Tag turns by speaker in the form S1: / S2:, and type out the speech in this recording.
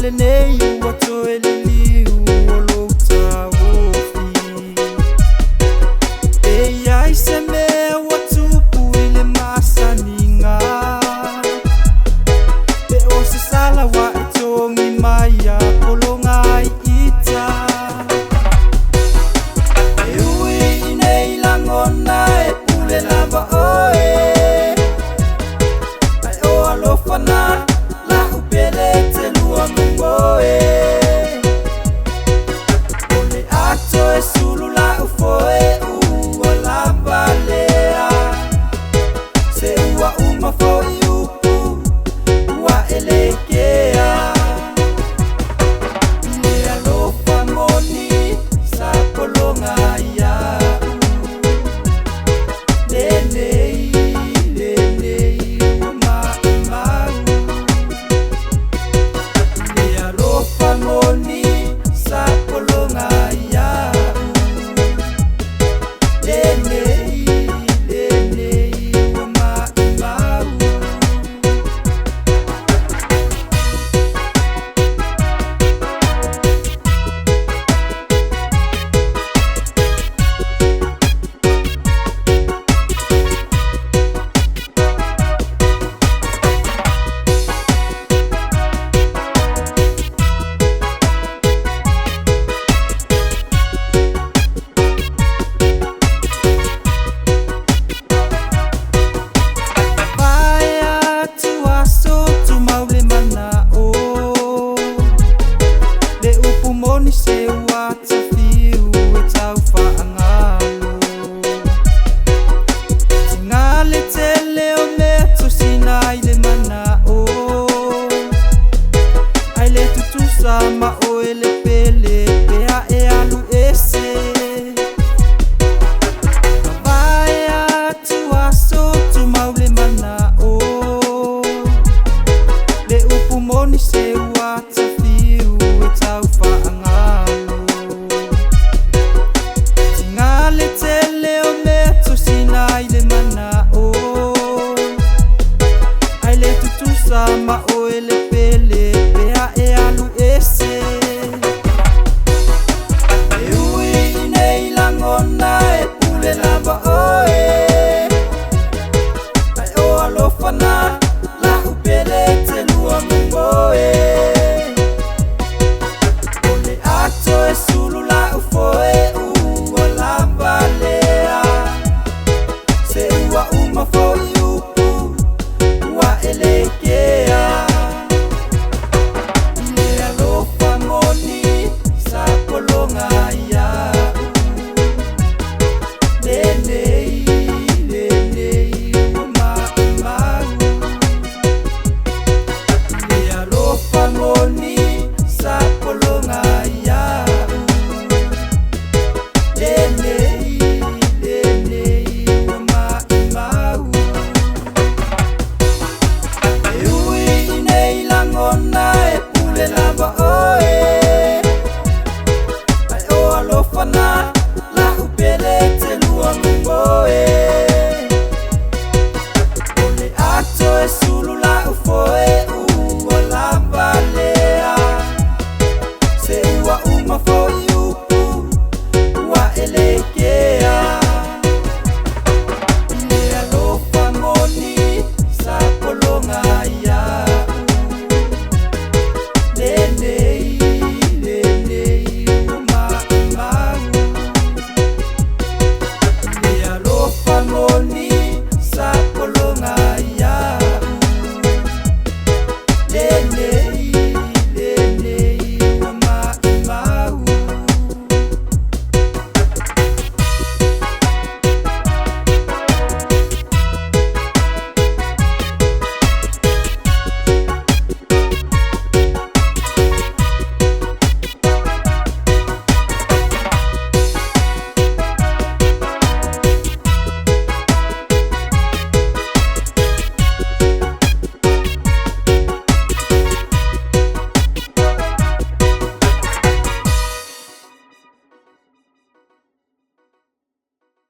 S1: le nei ua toe le liu o lo tawofi. E ai se mea ua tupu I le masaninga. Pe o se sala wa e tongi mai a polonga I ita. E ui I nei langona e pule lava oe. Ai o alofana la upele te lua mungoe. Ole ato e sulu la ufoe ua lava lea. Se ua uma foi upu ua elekea. Ile alofa moni sa polonga ia. Lenei, lenei ua maimau. Ile alofa moni sa polonga ia. Lenei, lenei ua maimau. Vai tua sotu maule mana o. Le upu moni se ua tafiu e tau whaangalo. Tingale te leo meto sinai le mana o. Ai le tutu sama o e le pele pea e alu ese. Vai tua sotu maule mana o. Le upu moni se ua tafiu e tau whaangalo. Tingale te leo meto sinai le mana o. Ai le tutu sama o e le pele pea e alu ese. E ui I nei langona e pule lava oe. Ai o alofana la upele te lua mungoe. Ole ato e sulu la ufoe ua lava lea. Se ua uma foi upu ua elekea. Ile alofa moni sa polonga ia. Lenei, lenei ua maimau. Ile alofa moni sa polonga ia. Lenei, lenei ua maimau. E ui I nei langona e pule lava